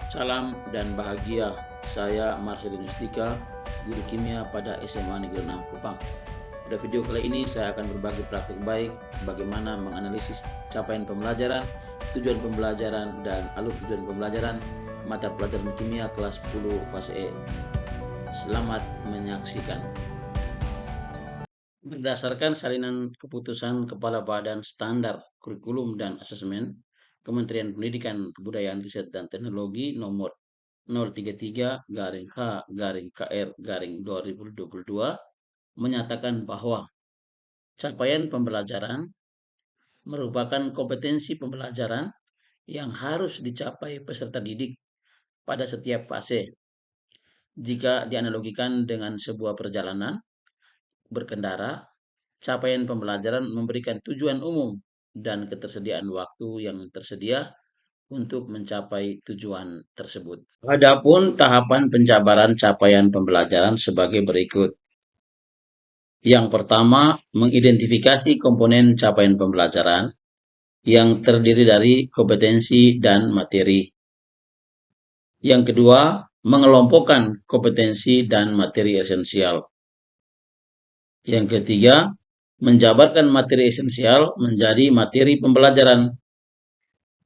Salam dan bahagia, saya Marcelinus Dika, guru kimia pada SMA Negeri 6 Kupang. Pada video kali ini saya akan berbagi praktik baik bagaimana menganalisis capaian pembelajaran, tujuan pembelajaran, dan alur tujuan pembelajaran mata pelajaran kimia kelas 10 fase E. Selamat menyaksikan. Berdasarkan salinan keputusan Kepala Badan Standar Kurikulum dan Asesmen Kementerian Pendidikan, Kebudayaan, Riset, dan Teknologi nomor 033-H-KR-2022 menyatakan bahwa capaian pembelajaran merupakan kompetensi pembelajaran yang harus dicapai peserta didik pada setiap fase. Jika dianalogikan dengan sebuah perjalanan berkendara, capaian pembelajaran memberikan tujuan umum dan ketersediaan waktu yang tersedia untuk mencapai tujuan tersebut. Adapun tahapan penjabaran capaian pembelajaran sebagai berikut. Yang pertama, mengidentifikasi komponen capaian pembelajaran yang terdiri dari kompetensi dan materi. Yang kedua, mengelompokkan kompetensi dan materi esensial. Yang ketiga, menjabarkan materi esensial menjadi materi pembelajaran.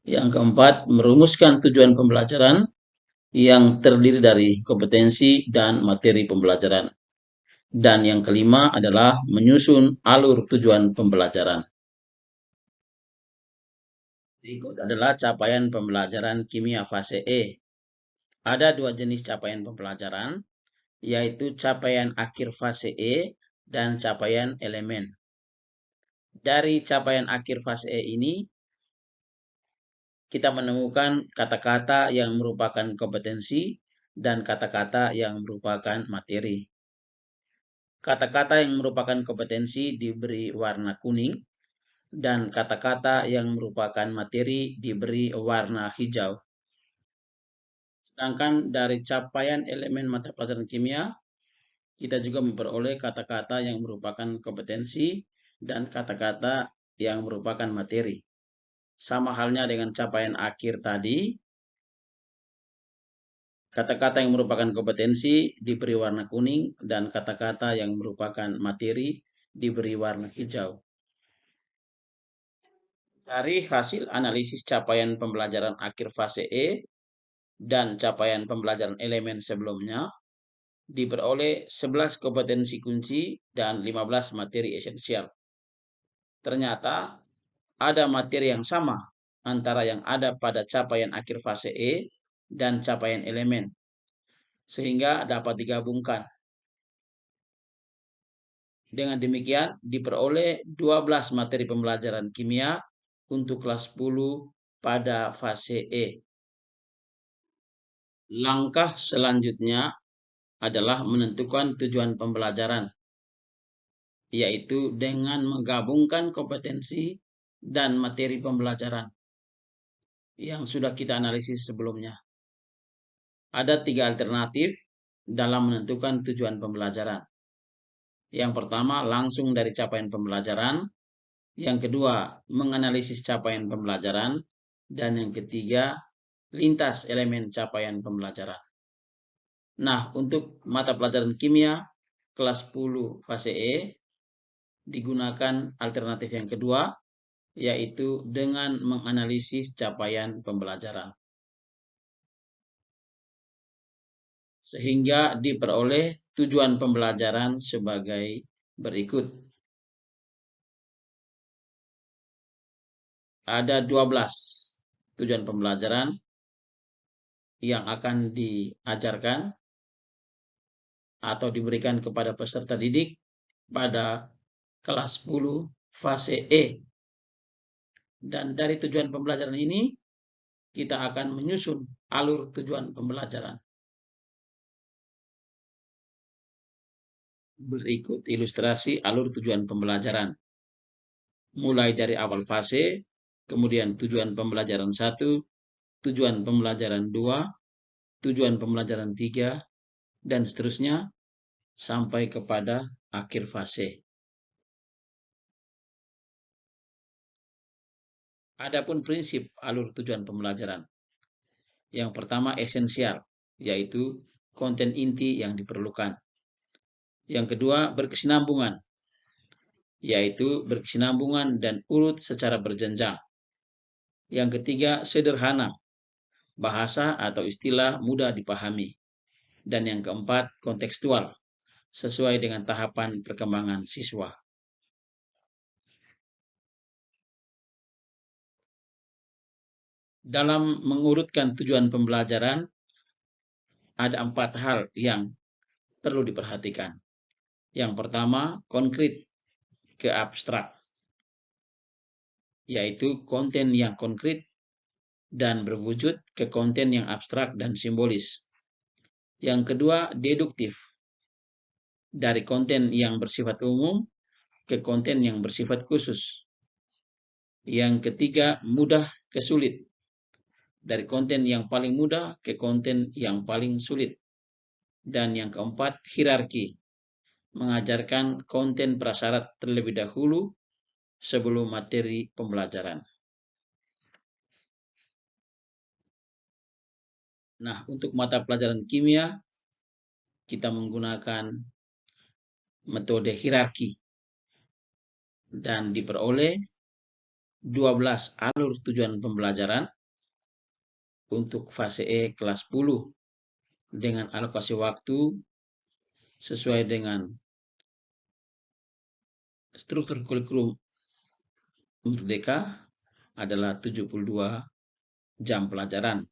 Yang keempat, merumuskan tujuan pembelajaran yang terdiri dari kompetensi dan materi pembelajaran. Dan yang kelima adalah menyusun alur tujuan pembelajaran. Berikut adalah capaian pembelajaran kimia fase E. Ada dua jenis capaian pembelajaran, yaitu capaian akhir fase E dan capaian elemen. Dari capaian akhir fase E ini, kita menemukan kata-kata yang merupakan kompetensi dan kata-kata yang merupakan materi. Kata-kata yang merupakan kompetensi diberi warna kuning, dan kata-kata yang merupakan materi diberi warna hijau. Sedangkan dari capaian elemen mata pelajaran kimia, kita juga memperoleh kata-kata yang merupakan kompetensi dan kata-kata yang merupakan materi. Sama halnya dengan capaian akhir tadi, kata-kata yang merupakan kompetensi diberi warna kuning dan kata-kata yang merupakan materi diberi warna hijau. Dari hasil analisis capaian pembelajaran akhir fase E dan capaian pembelajaran elemen sebelumnya, diperoleh 11 kompetensi kunci dan 15 materi esensial. Ternyata ada materi yang sama antara yang ada pada capaian akhir fase E dan capaian elemen, sehingga dapat digabungkan. Dengan demikian, diperoleh 12 materi pembelajaran kimia untuk kelas 10 pada fase E. Langkah selanjutnya adalah menentukan tujuan pembelajaran, yaitu dengan menggabungkan kompetensi dan materi pembelajaran yang sudah kita analisis sebelumnya. Ada 3 alternatif dalam menentukan tujuan pembelajaran. Yang pertama, langsung dari capaian pembelajaran. Yang kedua, menganalisis capaian pembelajaran. Dan yang ketiga, lintas elemen capaian pembelajaran. Nah, untuk mata pelajaran kimia kelas 10 fase E, digunakan alternatif yang kedua, yaitu dengan menganalisis capaian pembelajaran. Sehingga diperoleh tujuan pembelajaran sebagai berikut. Ada 12 tujuan pembelajaran yang akan diajarkan atau diberikan kepada peserta didik pada kelas 10 fase E. Dan dari tujuan pembelajaran ini, kita akan menyusun alur tujuan pembelajaran. Berikut ilustrasi alur tujuan pembelajaran. Mulai dari awal fase, kemudian tujuan pembelajaran 1, tujuan pembelajaran 2, tujuan pembelajaran 3, dan seterusnya sampai kepada akhir fase. Adapun prinsip alur tujuan pembelajaran. Yang pertama esensial, yaitu konten inti yang diperlukan. Yang kedua berkesinambungan, yaitu berkesinambungan dan urut secara berjenjang. Yang ketiga sederhana, bahasa atau istilah mudah dipahami. Dan yang keempat kontekstual, sesuai dengan tahapan perkembangan siswa. Dalam mengurutkan tujuan pembelajaran, ada 4 hal yang perlu diperhatikan. Yang pertama, konkret ke abstrak, yaitu konten yang konkret dan berwujud ke konten yang abstrak dan simbolis. Yang kedua, deduktif, dari konten yang bersifat umum ke konten yang bersifat khusus. Yang ketiga, mudah ke sulit, dari konten yang paling mudah ke konten yang paling sulit. Dan yang keempat, hierarki, mengajarkan konten prasyarat terlebih dahulu sebelum materi pembelajaran. Nah, untuk mata pelajaran kimia, kita menggunakan metode hierarki dan diperoleh 12 alur tujuan pembelajaran untuk fase E kelas 10 dengan alokasi waktu sesuai dengan struktur kurikulum Merdeka adalah 72 jam pelajaran,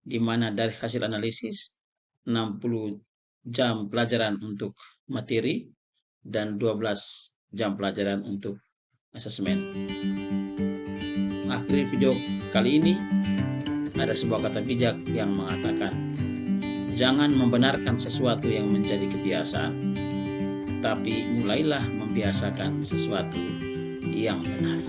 di mana dari hasil analisis 60 jam pelajaran untuk materi dan 12 jam pelajaran untuk asesmen. Akhir video kali ini ada sebuah kata bijak yang mengatakan, jangan membenarkan sesuatu yang menjadi kebiasaan, tapi mulailah membiasakan sesuatu yang benar.